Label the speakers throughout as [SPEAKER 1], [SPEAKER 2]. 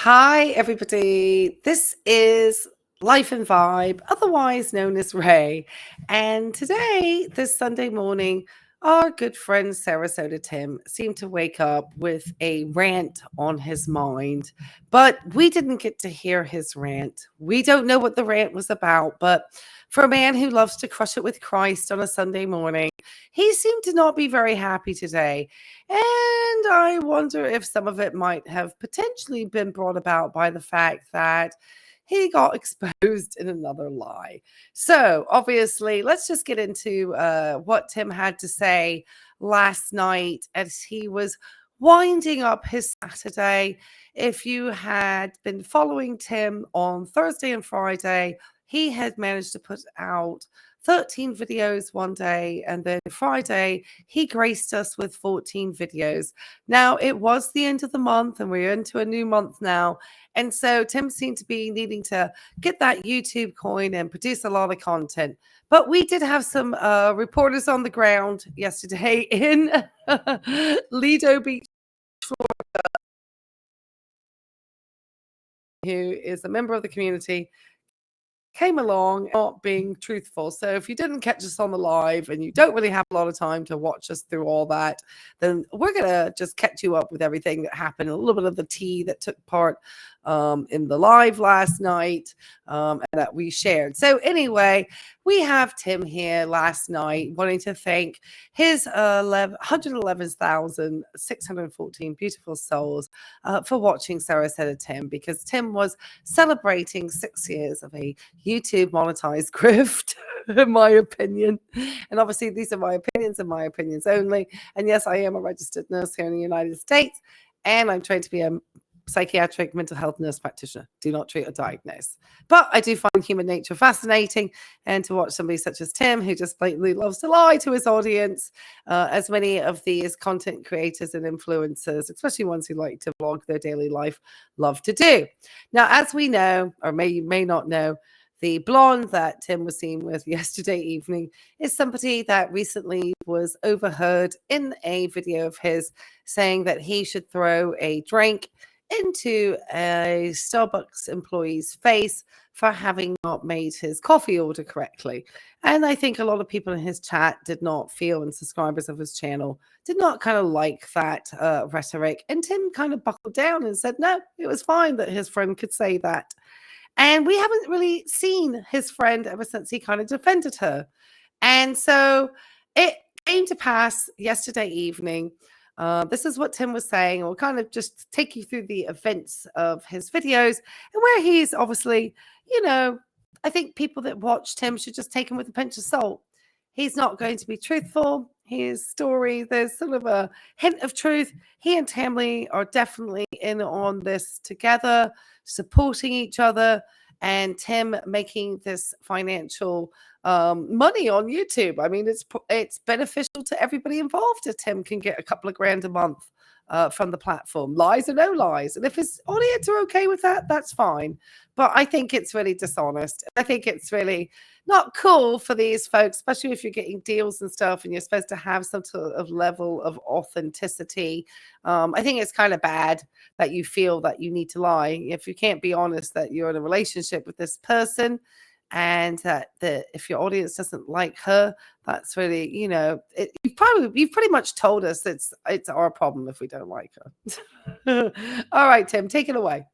[SPEAKER 1] Hi, everybody. This is Life and Vibe, otherwise known as Ray. And today, this Sunday morning, our good friend Sarasota Tim seemed to wake up with a rant on his mind, but we didn't get to hear his rant. We don't know what the rant was about, but for a man who loves to crush it with Christ on a Sunday morning, he seemed to not be very happy today. And I wonder if some of it might have potentially been brought about by the fact that he got exposed in another lie. So, obviously, let's just get into what Tim had to say last night as he was winding up his Saturday. If you had been following Tim on Thursday and Friday, he had managed to put out 13 videos one day, and then Friday he graced us with 14 videos. Now, it was the end of the month, and we're into a new month now. And so Tim seemed to be needing to get that YouTube coin and produce a lot of content. But we did have some reporters on the ground yesterday in Lido Beach, who is a member of the community, came along not being truthful. So if you didn't catch us on the live and you don't really have a lot of time to watch us through all that, then we're going to just catch you up with everything that happened, a little bit of the tea that took part in the live last night and that we shared. So anyway, we have Tim here last night wanting to thank his 111,614 beautiful souls for watching Sarasota Tim, because Tim was celebrating 6 years of a YouTube monetized grift, in my opinion. And obviously, these are my opinions and my opinions only. And yes, I am a registered nurse here in the United States, and I'm trained to be a psychiatric mental health nurse practitioner. Do not treat or diagnose. But I do find human nature fascinating, and to watch somebody such as Tim, who just blatantly loves to lie to his audience, as many of these content creators and influencers, especially ones who like to vlog their daily life, love to do. Now, as we know, or may not know, the blonde that Tim was seen with yesterday evening is somebody that recently was overheard in a video of his saying that he should throw a drink into a Starbucks employee's face for having not made his coffee order correctly. And I think a lot of people in his chat did not feel, and subscribers of his channel did not kind of like that rhetoric. And Tim kind of buckled down and said, no, it was fine that his friend could say that. And we haven't really seen his friend ever since he kind of defended her. And so it came to pass yesterday evening. This is what Tim was saying. We'll kind of just take you through the events of his videos, and where he's obviously, I think people that watched him should just take him with a pinch of salt. He's not going to be truthful. His story, there's sort of a hint of truth. He and Tammy are definitely in on this together, supporting each other, and Tim making this financial money on YouTube. I mean, it's beneficial to everybody involved if Tim can get a couple of grand a month from the platform, lies or no lies. And if his audience are okay with that, that's fine. But I think it's really dishonest. I think it's really not cool for these folks, especially if you're getting deals and stuff and you're supposed to have some sort of level of authenticity. I think it's kind of bad that you feel that you need to lie if you can't be honest that you're in a relationship with this person, and that if your audience doesn't like her, that's really, you've pretty much told us it's our problem if we don't like her. All right, Tim, take it away.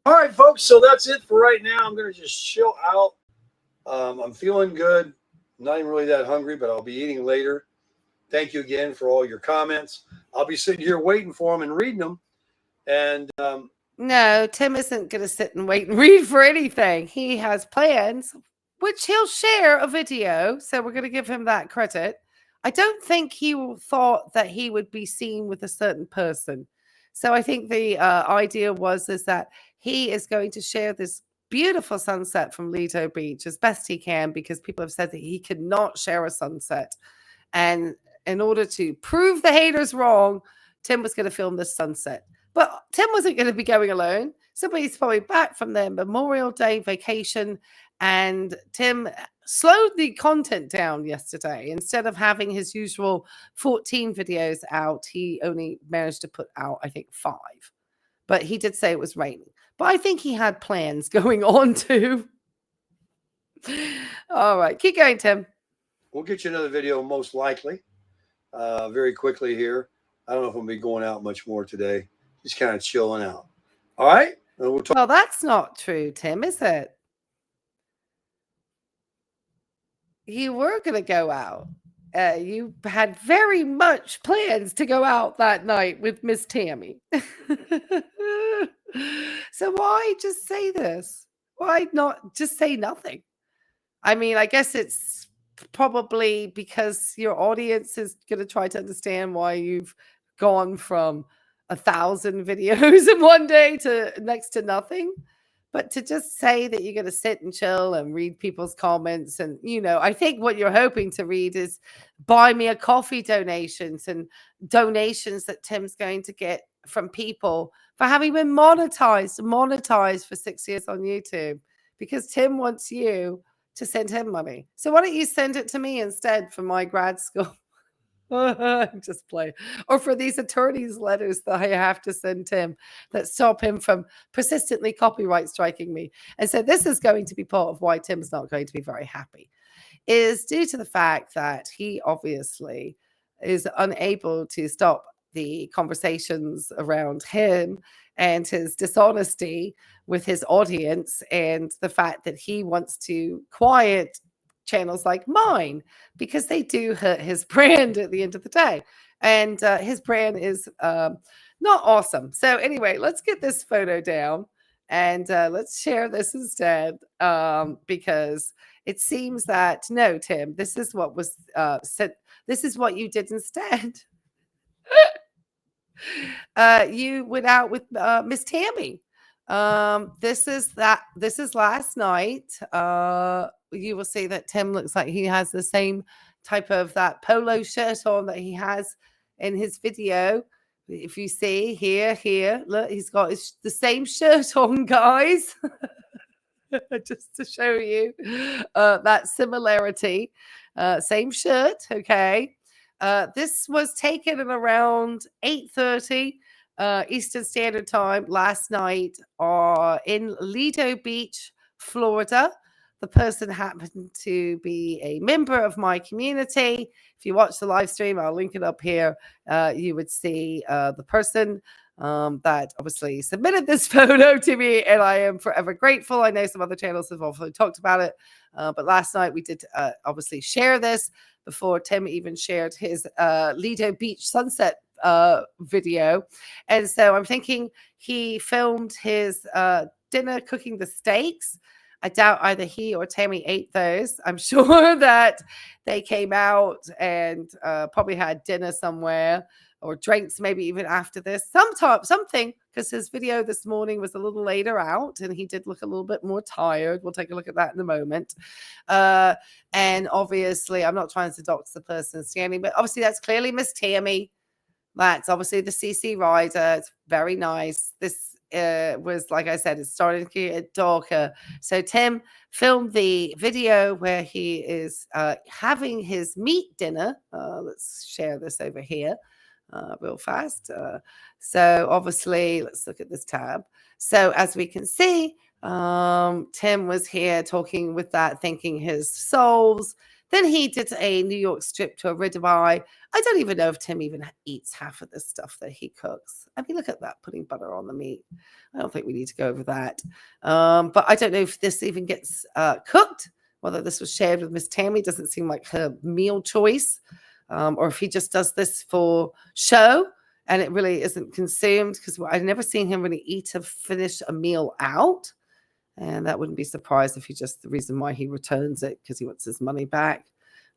[SPEAKER 2] All right, folks. So that's it for right now. I'm going to just chill out. I'm feeling good. Not even really that hungry, but I'll be eating later. Thank you again for all your comments. I'll be sitting here waiting for them and reading them. And
[SPEAKER 1] no, Tim isn't going to sit and wait and read for anything. He has plans, which he'll share a video. So we're going to give him that credit. I don't think he thought that he would be seen with a certain person. So I think the idea is that he is going to share this beautiful sunset from Lido Beach as best he can, because people have said that he could not share a sunset. And in order to prove the haters wrong, Tim was going to film this sunset. But Tim wasn't going to be going alone. Somebody's probably back from their Memorial Day vacation, and Tim slowed the content down yesterday. Instead of having his usual 14 videos out, he only managed to put out, I think, 5. but he did say it was raining. But I think he had plans going on too. All right, keep going, Tim.
[SPEAKER 2] We'll get you another video most likely very quickly here. I don't know if I'm going to be going out much more today. Just kind of chilling out. All right? We'll talk.
[SPEAKER 1] Well, that's not true, Tim, is it? You were going to go out. You had very much plans to go out that night with Miss Tammy. So why just say this? Why not just say nothing? I mean, I guess it's probably because your audience is going to try to understand why you've gone from 1,000 videos in one day to next to nothing. But to just say that you're going to sit and chill and read people's comments, and, I think what you're hoping to read is buy me a coffee donations and donations that Tim's going to get from people for having been monetized for 6 years on YouTube, because Tim wants you to send him money. So why don't you send it to me instead for my grad school? Just play. Or for these attorneys' letters that I have to send Tim that stop him from persistently copyright striking me. And so this is going to be part of why Tim's not going to be very happy, is due to the fact that he obviously is unable to stop the conversations around him and his dishonesty with his audience, and the fact that he wants to quiet channels like mine because they do hurt his brand at the end of the day. And his brand is not awesome. So anyway, let's get this photo down and let's share this instead, because it seems that, no, Tim, this is what was said. This is what you did instead. You went out with Miss Tammy. This is last night. You will see that Tim looks like he has the same type of that polo shirt on that he has in his video. If you see here, look, he's got the same shirt on, guys. Just to show you that similarity. Same shirt, okay. This was taken at around 8:30 Eastern Standard Time last night in Lido Beach, Florida. The person happened to be a member of my community. If you watch the live stream, I'll link it up here. You would see the person that obviously submitted this photo to me, and I am forever grateful. I know some other channels have also talked about it, but last night we did obviously share this before Tim even shared his Lido Beach sunset video. And so I'm thinking he filmed his dinner cooking the steaks. I doubt either he or Tammy ate those. I'm sure that they came out and probably had dinner somewhere, or drinks maybe even after this. Something, because his video this morning was a little later out and he did look a little bit more tired. We'll take a look at that in a moment. And obviously, I'm not trying to dox the person standing, but obviously that's clearly Miss Tammy. That's obviously the CC rider. It's very nice. This was, like I said, it's starting to get darker. So Tim filmed the video where he is having his meat dinner. Let's share this over here real fast. So obviously, let's look at this tab. So as we can see, Tim was here talking with that, thanking his souls. Then he did a New York strip to a ribeye. I don't even know if Tim even eats half of the stuff that he cooks. I mean, look at that, putting butter on the meat. I don't think we need to go over that. But I don't know if this even gets cooked, whether this was shared with Miss Tammy. Doesn't seem like her meal choice. Or if he just does this for show and it really isn't consumed, because I've never seen him really finish a meal out. And that wouldn't be surprised if the reason why he returns it, because he wants his money back.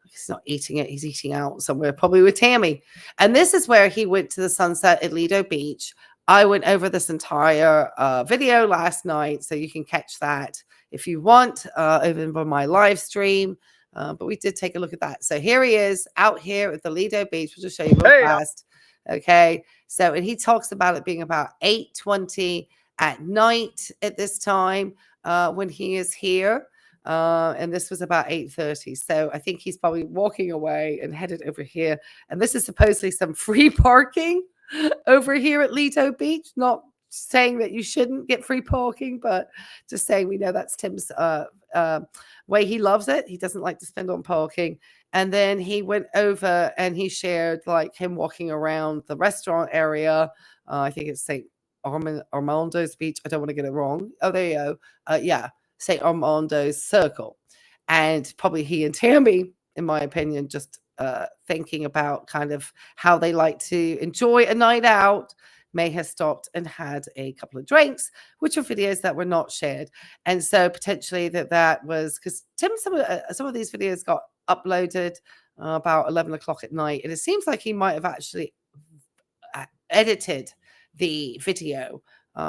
[SPEAKER 1] He's not eating it. He's eating out somewhere, probably with Tammy. And this is where he went to the sunset at Lido Beach. I went over this entire video last night, so you can catch that if you want, over on my live stream. But we did take a look at that. So here he is out here at the Lido Beach. We'll just show you real fast. Okay. So, and he talks about it being about 8:20 at night at this time when he is here. And this was about 8:30. So I think he's probably walking away and headed over here. And this is supposedly some free parking over here at Lido Beach. Not saying that you shouldn't get free parking, but just saying we know that's Tim's way he loves it. He doesn't like to spend on parking. And then he went over and he shared like him walking around the restaurant area. I think it's St. Armando's Beach. I don't want to get it wrong. Oh, there you go. Yeah, St. Armando's Circle. And probably he and Tammy, in my opinion, just thinking about kind of how they like to enjoy a night out, may have stopped and had a couple of drinks, which are videos that were not shared. And so potentially that was because Tim, some of these videos got uploaded about 11 o'clock at night. And it seems like he might have actually edited the video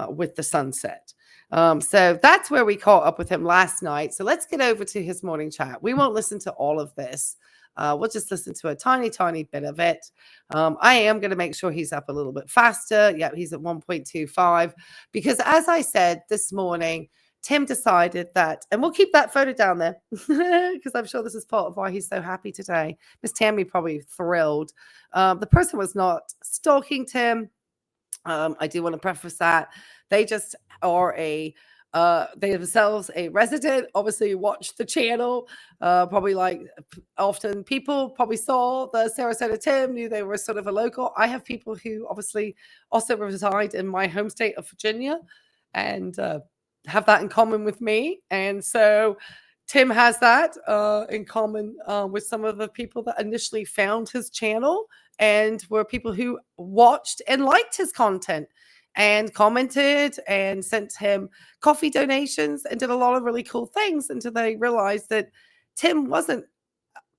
[SPEAKER 1] with the sunset. So that's where we caught up with him last night. So let's get over to his morning chat. We won't listen to all of this. We'll just listen to a tiny, tiny bit of it. I am going to make sure he's up a little bit faster. Yeah, he's at 1.25 because as I said this morning, Tim decided that, and we'll keep that photo down there because I'm sure this is part of why he's so happy today. Miss Tammy probably thrilled. The person was not stalking Tim. I do want to preface that they just are they themselves a resident, obviously watched the channel, probably like often people probably saw the Sarasota Tim, knew they were sort of a local. I have people who obviously also reside in my home state of Virginia and have that in common with me. And so Tim has that in common with some of the people that initially found his channel and were people who watched and liked his content and commented and sent him coffee donations and did a lot of really cool things until they realized that Tim wasn't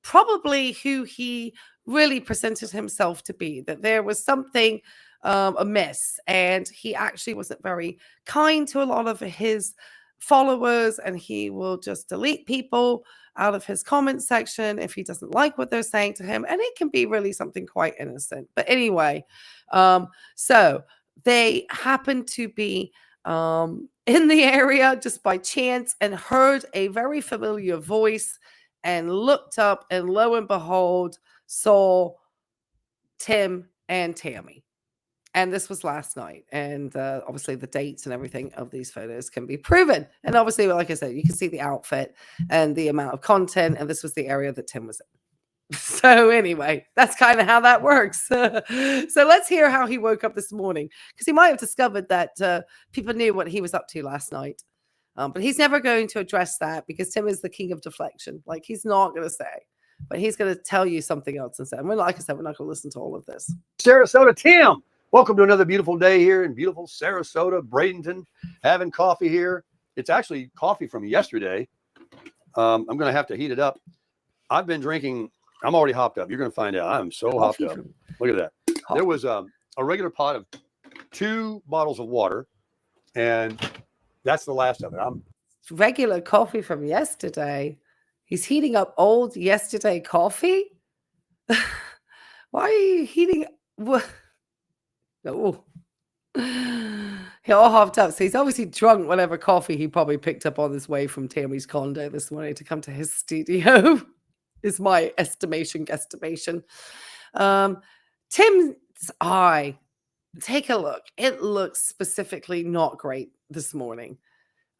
[SPEAKER 1] probably who he really presented himself to be, that there was something amiss, and he actually wasn't very kind to a lot of his followers, and he will just delete people out of his comment section if he doesn't like what they're saying to him, and it can be really something quite innocent. But anyway, so they happened to be in the area just by chance and heard a very familiar voice and looked up, and lo and behold, saw Tim and Tammy. And this was last night. And obviously the dates and everything of these photos can be proven. And obviously, like I said, you can see the outfit and the amount of content. And this was the area that Tim was in. So anyway, that's kind of how that works. So let's hear how he woke up this morning, because he might have discovered that people knew what he was up to last night. But he's never going to address that because Tim is the king of deflection. Like, he's not going to say, but he's going to tell you something else instead. And like I said, we're not going to listen to all of this.
[SPEAKER 2] Sarasota Tim, welcome to another beautiful day here in beautiful Sarasota, Bradenton, having coffee here. It's actually coffee from yesterday. I'm going to have to heat it up. I've been drinking. I'm already hopped up. You're going to find out. I'm so hopped up. Look at that. There was a regular pot of 2 bottles of water, and that's the last of it.
[SPEAKER 1] Regular coffee from yesterday. He's heating up old yesterday coffee. Why are you heating? No. He all hopped up. So he's obviously drunk whatever coffee he probably picked up on his way from Tammy's condo this morning to come to his studio. Is my guesstimation. Tim's eye, take a look. It looks specifically not great this morning.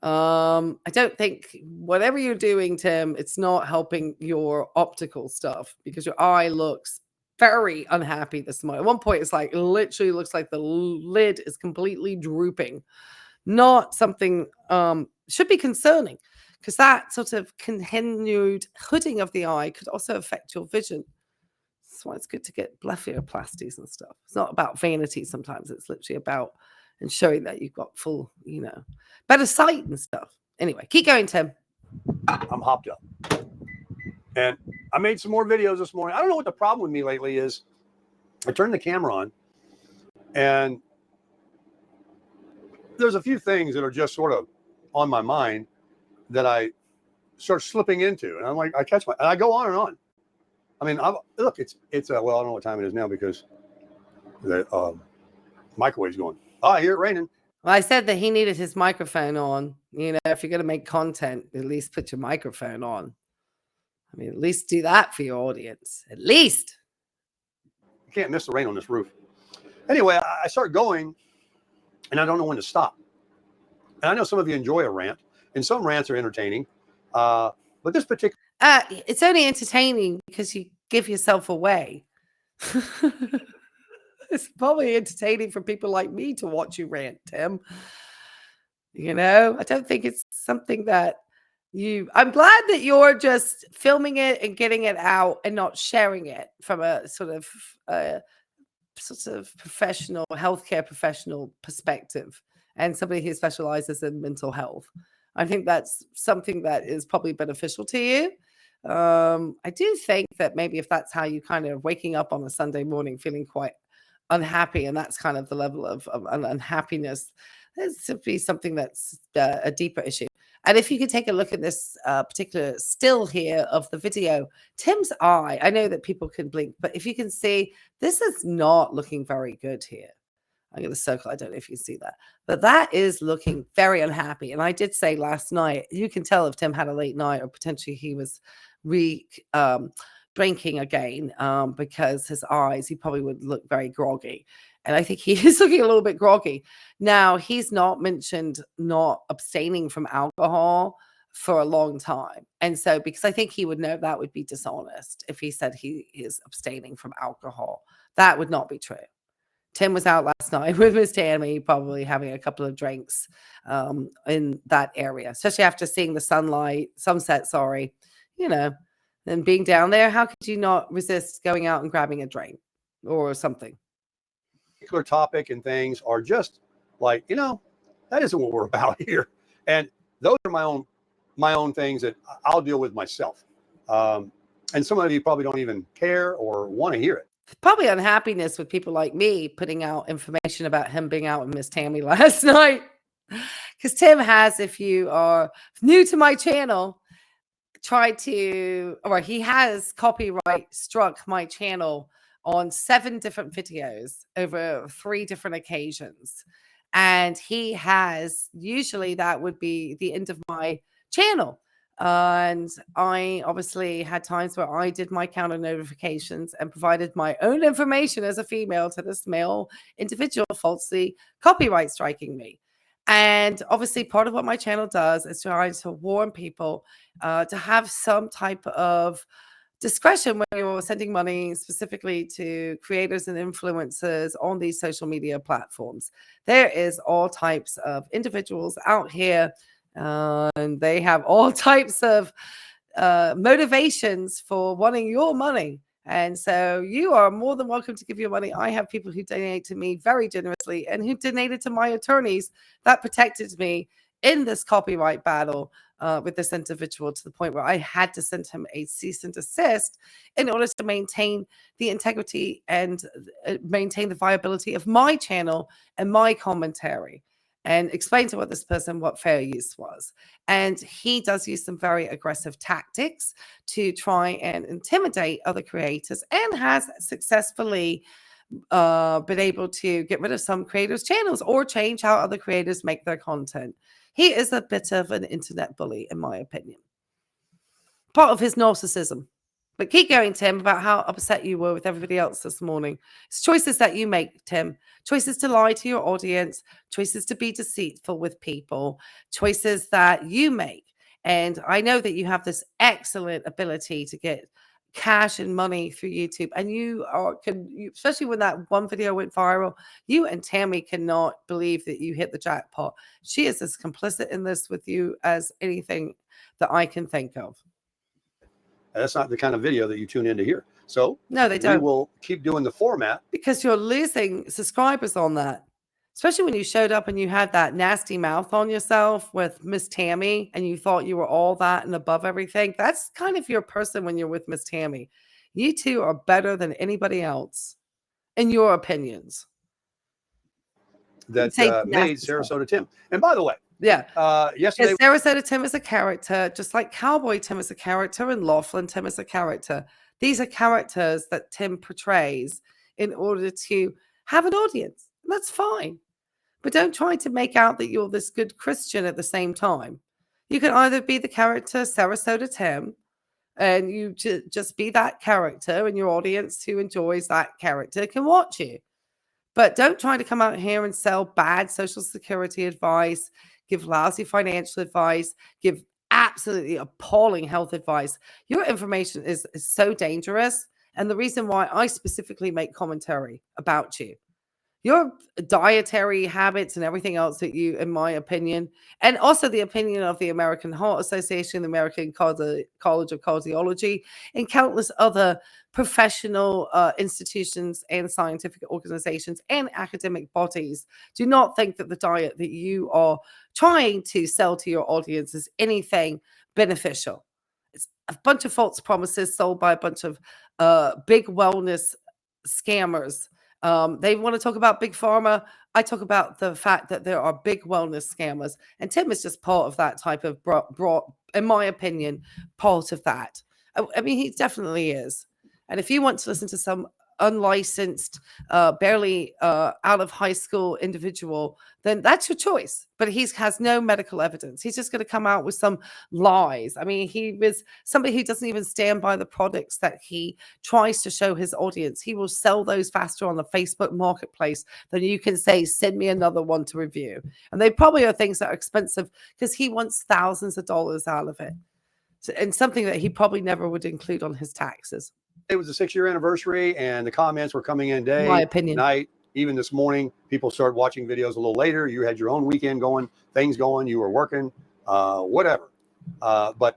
[SPEAKER 1] I don't think whatever you're doing, Tim, it's not helping your optical stuff because your eye looks very unhappy this morning. At one point, it's like literally looks like the lid is completely drooping. Not something should be concerning, because that sort of continued hooding of the eye could also affect your vision. That's why it's good to get blepharoplasties and stuff. It's not about vanity sometimes. It's literally about ensuring that you've got full, better sight and stuff. Anyway, keep going, Tim.
[SPEAKER 2] I'm hopped up. And I made some more videos this morning. I don't know what the problem with me lately is. I turned the camera on, and there's a few things that are just sort of on my mind that I start slipping into, and I'm like, and I go on and on. I mean, look, it's well, I don't know what time it is now because the microwave's going. Oh, I hear it raining.
[SPEAKER 1] Well, I said that he needed his microphone on. If you're going to make content, at least put your microphone on. I mean, at least do that for your audience. At least.
[SPEAKER 2] You can't miss the rain on this roof. Anyway, I start going, and I don't know when to stop. And I know some of you enjoy a rant, and some rants are entertaining, but this particular
[SPEAKER 1] it's only entertaining because you give yourself away. It's probably entertaining for people like me to watch you rant, Tim. You know, I don't think it's something that I'm glad that you're just filming it and getting it out and not sharing it from a sort of professional, healthcare professional perspective and somebody who specializes in mental health. I think that's something that is probably beneficial to you. I do think that maybe if that's how you kind of waking up on a Sunday morning feeling quite unhappy, and that's kind of the level of unhappiness, this would be something that's a deeper issue. And if you could take a look at this particular still here of the video, Tim's eye, I know that people can blink, but if you can see, this is not looking very good here. I'm going to circle. I don't know if you can see that, but that is looking very unhappy. And I did say last night, you can tell if Tim had a late night or potentially he was drinking again because his eyes, he probably would look very groggy. And I think he is looking a little bit groggy. Now, he's not mentioned not abstaining from alcohol for a long time. And so, because I think he would know that would be dishonest if he said he is abstaining from alcohol. That would not be true. Tim was out last night with Miss Tammy, probably having a couple of drinks in that area, especially after seeing the sunset, you know, and being down there. How could you not resist going out and grabbing a drink or something?
[SPEAKER 2] particular topic and things are just like, that isn't what we're about here. And those are my own things that I'll deal with myself. And some of you probably don't even care or want to hear it.
[SPEAKER 1] Probably unhappiness with people like me putting out information about him being out with Miss Tammy last night. Because Tim has, if you are new to my channel, he has copyright struck my channel on 7 different videos over 3 different occasions. And he has, usually that would be the end of my channel. And I obviously had times where I did my counter notifications and provided my own information as a female to this male individual falsely copyright striking me. And obviously part of what my channel does is trying to warn people to have some type of discretion when you're sending money specifically to creators and influencers on these social media platforms. There is all types of individuals out here and they have all types of motivations for wanting your money. And so you are more than welcome to give your money. I have people who donate to me very generously and who donated to my attorneys that protected me in this copyright battle with this individual, to the point where I had to send him a cease and desist in order to maintain the integrity and maintain the viability of my channel and my commentary, and explain to this person what fair use was. And he does use some very aggressive tactics to try and intimidate other creators, and has successfully been able to get rid of some creators' channels or change how other creators make their content. He is a bit of an internet bully, in my opinion. Part of his narcissism. But keep going, Tim, about how upset you were with everybody else this morning. It's choices that you make, Tim. Choices to lie to your audience, choices to be deceitful with people, choices that you make. And I know that you have this excellent ability to get cash and money through YouTube. And especially when that one video went viral, you and Tammy cannot believe that you hit the jackpot. She is as complicit in this with you as anything that I can think of.
[SPEAKER 2] That's not the kind of video that you tune in to hear. So
[SPEAKER 1] no, they don't.
[SPEAKER 2] We will keep doing the format.
[SPEAKER 1] Because you're losing subscribers on that. Especially when you showed up and you had that nasty mouth on yourself with Miss Tammy and you thought you were all that and above everything. That's kind of your person when you're with Miss Tammy. You two are better than anybody else, in your opinions.
[SPEAKER 2] That made Sarasota Tim. And by the way,
[SPEAKER 1] yesterday, Sarasota Tim is a character, just like Cowboy Tim is a character and Laughlin Tim is a character. These are characters that Tim portrays in order to have an audience. That's fine. But don't try to make out that you're this good Christian at the same time. You can either be the character Sarasota Tim, and you just be that character, and your audience who enjoys that character can watch you. But don't try to come out here and sell bad Social Security advice, give lousy financial advice, give absolutely appalling health advice. Your information is so dangerous. And the reason why I specifically make commentary about you, your dietary habits and everything else that you, in my opinion, and also the opinion of the American Heart Association, the American College of Cardiology, and countless other professional institutions and scientific organizations and academic bodies, do not think that the diet that you are trying to sell to your audience is anything beneficial. It's a bunch of false promises sold by a bunch of big wellness scammers. They want to talk about big pharma. I talk about the fact that there are big wellness scammers, and Tim is just part of that type of brought, in my opinion, part of that. I mean, he definitely is. And if you want to listen to some unlicensed, barely out of high school individual, then that's your choice. But he has no medical evidence. He's just going to come out with some lies. I mean, he was somebody who doesn't even stand by the products that he tries to show his audience. He will sell those faster on the Facebook marketplace than you can say, send me another one to review. And they probably are things that are expensive because he wants thousands of dollars out of it. So, and something that he probably never would include on his taxes.
[SPEAKER 2] It was the 6-year anniversary, and the comments were coming in day,
[SPEAKER 1] my opinion,
[SPEAKER 2] night. Even this morning, people started watching videos a little later. You had your own weekend going, things going, you were working, whatever. But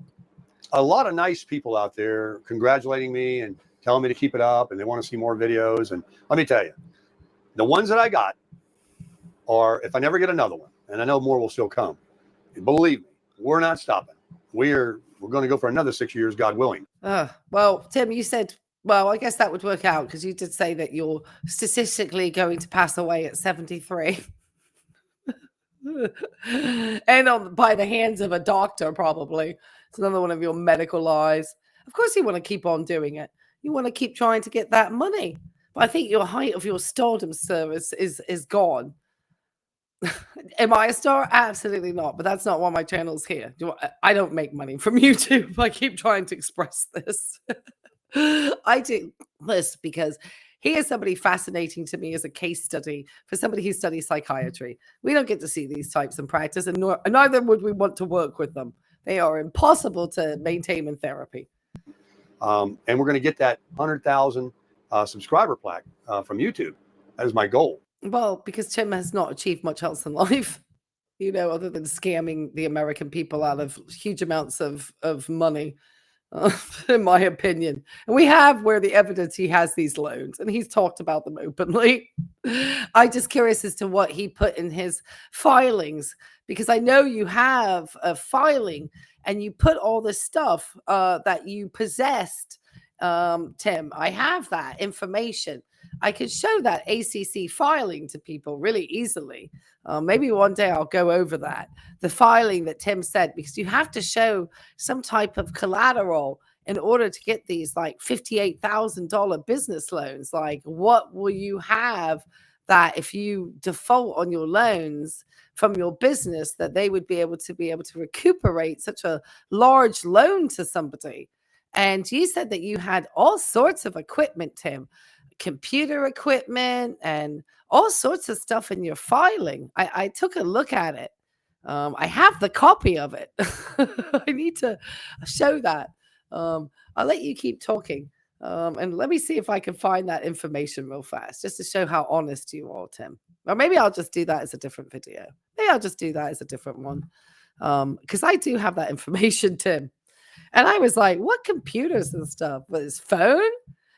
[SPEAKER 2] a lot of nice people out there congratulating me and telling me to keep it up, and they want to see more videos. And let me tell you, the ones that I got are, if I never get another one, and I know more will still come, believe me, we're not stopping. We're going to go for another 6 years, God willing.
[SPEAKER 1] Well, Tim, you said, well, I guess that would work out because you did say that you're statistically going to pass away at 73. And by the hands of a doctor, probably. It's another one of your medical lies. Of course you want to keep on doing it. You want to keep trying to get that money. But I think your height of your stardom service is gone. Am I a star? Absolutely not. But that's not why my channel's here. I don't make money from YouTube. I keep trying to express this. I do this because he is somebody fascinating to me as a case study for somebody who studies psychiatry. We don't get to see these types in practice, and neither would we want to work with them. They are impossible to maintain in therapy.
[SPEAKER 2] And we're going to get that 100,000 subscriber plaque from YouTube. That is my goal.
[SPEAKER 1] Well, because Tim has not achieved much else in life, other than scamming the American people out of huge amounts of money, in my opinion. And we have where the evidence he has these loans, and he's talked about them openly. I'm just curious as to what he put in his filings, because I know you have a filing and you put all this stuff that you possessed, Tim. I have that information. I could show that ACC filing to people really easily. Maybe one day I'll go over that. The filing that Tim said, because you have to show some type of collateral in order to get these like $58,000 business loans. Like, what will you have that if you default on your loans from your business, that they would be able to recuperate such a large loan to somebody? And you said that you had all sorts of equipment, Tim. Computer equipment and all sorts of stuff in your filing. I took a look at it. I have the copy of it. I need to show that. I'll let you keep talking. And let me see if I can find that information real fast, just to show how honest you are, Tim. Or maybe I'll just do that as a different video. Maybe I'll just do that as a different one. Because I do have that information, Tim. And I was like, what computers and stuff? With his phone?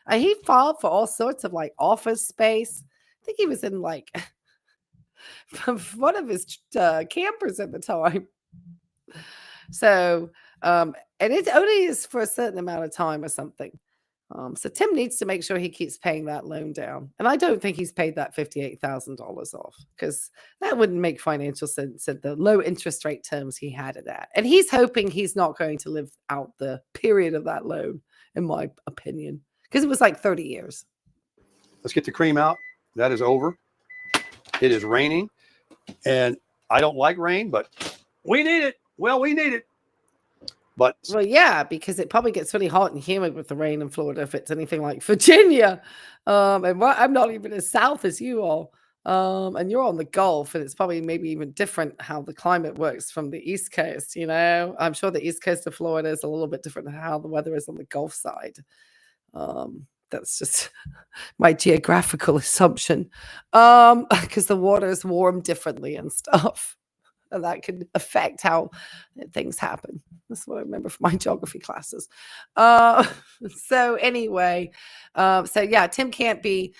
[SPEAKER 1] And he filed for all sorts of like office space. I think he was in like one of his campers at the time. So, and it only is for a certain amount of time or something. So Tim needs to make sure he keeps paying that loan down. And I don't think he's paid that $58,000 off, because that wouldn't make financial sense at the low interest rate terms he had it at. And he's hoping he's not going to live out the period of that loan, in my opinion. Because it was like 30 years.
[SPEAKER 2] Let's get the cream out. That is over. It is raining. And I don't like rain, but we need it. Well, we need it. But
[SPEAKER 1] Well, yeah, because it probably gets really hot and humid with the rain in Florida if it's anything like Virginia. And I'm not even as south as you all. And you're on the Gulf, and it's probably maybe even different how the climate works from the East Coast. I'm sure the East Coast of Florida is a little bit different than how the weather is on the Gulf side. That's just my geographical assumption. Because the water is warm differently and stuff. And that could affect how things happen. That's what I remember from my geography classes. So anyway, so yeah, Tim can't be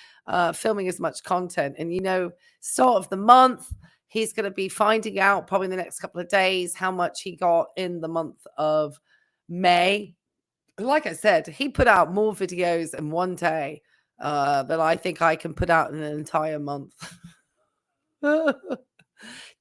[SPEAKER 1] filming as much content. And, start of the month, he's going to be finding out probably in the next couple of days how much he got in the month of May. Like I said, he put out more videos in one day than I think I can put out in an entire month.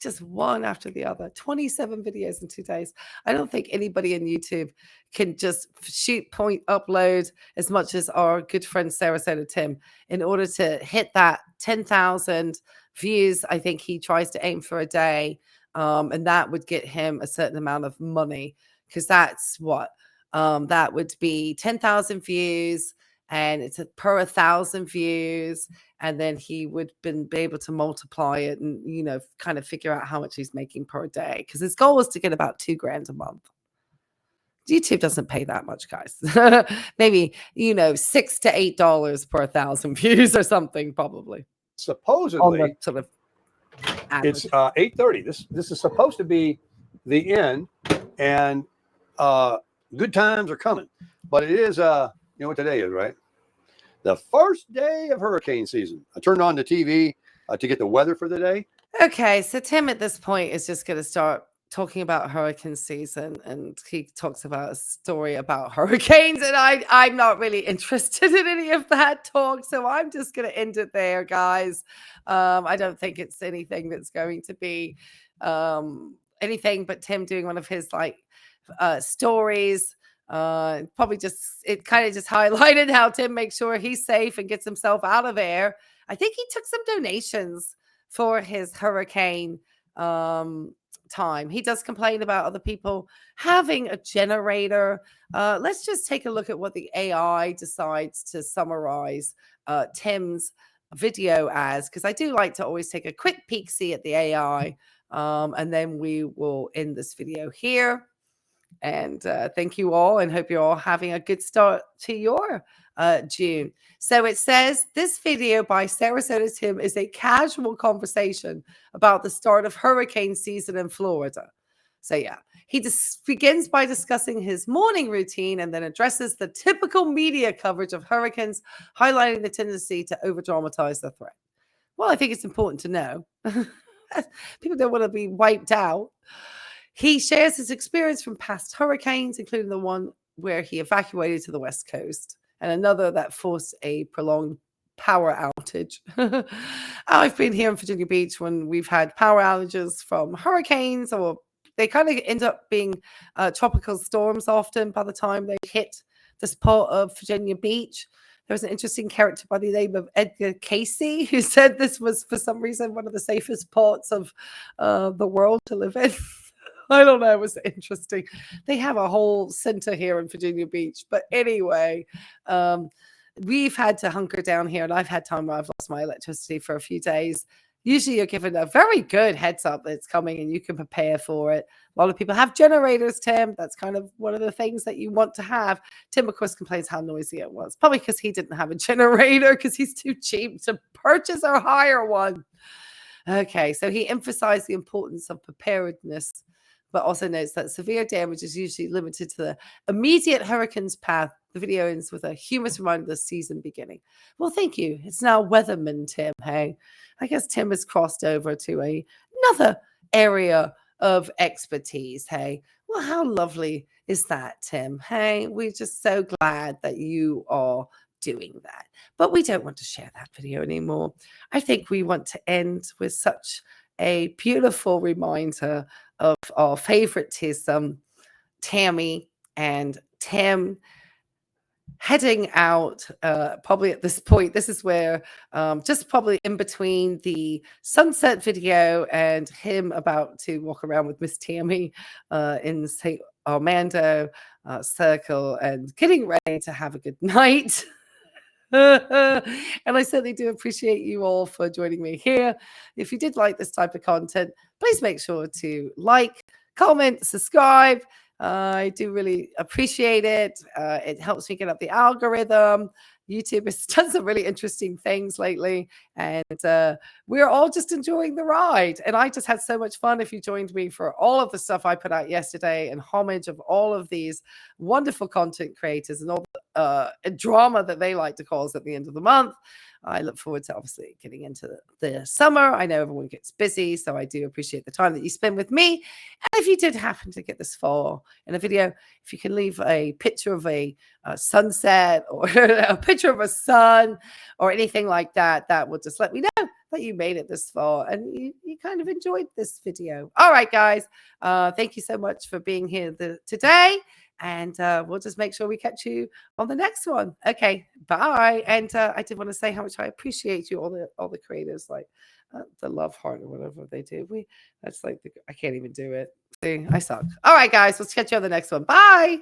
[SPEAKER 1] Just one after the other, 27 videos in 2 days. I don't think anybody in YouTube can just shoot, point, upload as much as our good friend Sarasota Tim in order to hit that 10,000 views. I think he tries to aim for a day, and that would get him a certain amount of money, because that's what that would be 10,000 views, and it's per 1,000 views. And then he would be able to multiply it and, kind of figure out how much he's making per day. Because his goal was to get about $2,000 a month. YouTube doesn't pay that much, guys. Maybe, $6 to $8 per 1,000 views or something, probably.
[SPEAKER 2] supposedly,
[SPEAKER 1] Sort of
[SPEAKER 2] it's 8:30. This is supposed to be the end, and good times are coming. But it is, you know what today is, right? The first day of hurricane season. I turned on the TV to get the weather for the day.
[SPEAKER 1] Okay, so Tim at this point is just going to start talking about hurricane season, and he talks about a story about hurricanes, and I'm not really interested in any of that talk, so I'm just going to end it there, guys. I don't think it's anything that's going to be anything but Tim doing one of his stories. Probably it kind of just highlighted how Tim makes sure he's safe and gets himself out of there. I think he took some donations for his hurricane time. He does complain about other people having a generator. Let's just take a look at what the AI decides to summarize Tim's video as, because I do like to always take a quick peek-see at the AI, and then we will end this video here. And thank you all, and hope you're all having a good start to your June. So it says, this video by Sarasota Tim is a casual conversation about the start of hurricane season in Florida. So yeah, he begins by discussing his morning routine and then addresses the typical media coverage of hurricanes, highlighting the tendency to over-dramatize the threat. Well, I think it's important to know. People don't want to be wiped out. He shares his experience from past hurricanes, including the one where he evacuated to the West Coast, and another that forced a prolonged power outage. I've been here in Virginia Beach when we've had power outages from hurricanes, or they kind of end up being tropical storms often by the time they hit this part of Virginia Beach. There was an interesting character by the name of Edgar Casey who said this was, for some reason, one of the safest parts of the world to live in. I don't know. It was interesting. They have a whole center here in Virginia Beach. But anyway, we've had to hunker down here, and I've had time where I've lost my electricity for a few days. Usually you're given a very good heads up that it's coming and you can prepare for it. A lot of people have generators, Tim. That's kind of one of the things that you want to have. Tim, of course, complains how noisy it was. Probably because he didn't have a generator, because he's too cheap to purchase or hire one. Okay, so he emphasized the importance of preparedness, but also notes that severe damage is usually limited to the immediate hurricane's path. The video ends with a humorous reminder of the season beginning. Well, thank you. It's now Weatherman Tim. Hey, I guess Tim has crossed over to another area of expertise. Hey, well, how lovely is that, Tim? Hey, we're just so glad that you are doing that. But we don't want to share that video anymore. I think we want to end with such a beautiful reminder of our favoritism, Tammy and Tim. heading out probably at this point. This is where just probably in between the sunset video and him about to walk around with Miss Tammy in St. Armando circle and getting ready to have a good night. And I certainly do appreciate you all for joining me here. If you did like this type of content, please make sure to like, comment, subscribe. I do really appreciate it. It helps me get up the algorithm. YouTube has done some really interesting things lately, and we're all just enjoying the ride. And I just had so much fun. If you joined me for all of the stuff I put out yesterday and homage of all of these wonderful content creators and all the drama that they like to cause at the end of the month. I look forward to obviously getting into the summer. I know everyone gets busy, so I do appreciate the time that you spend with me. And if you did happen to get this far in a video, if you can leave a picture of a sunset or a picture of a sun or anything like that, that will just let me know that you made it this far and you kind of enjoyed this video. All right, guys. Thank you so much for being here today. And we'll just make sure we catch you on the next one. Okay, bye. And I did want to say how much I appreciate you, all the creators, like the love heart or whatever they do. That's like I can't even do it. See, I suck. All right, guys, let's catch you on the next one. Bye.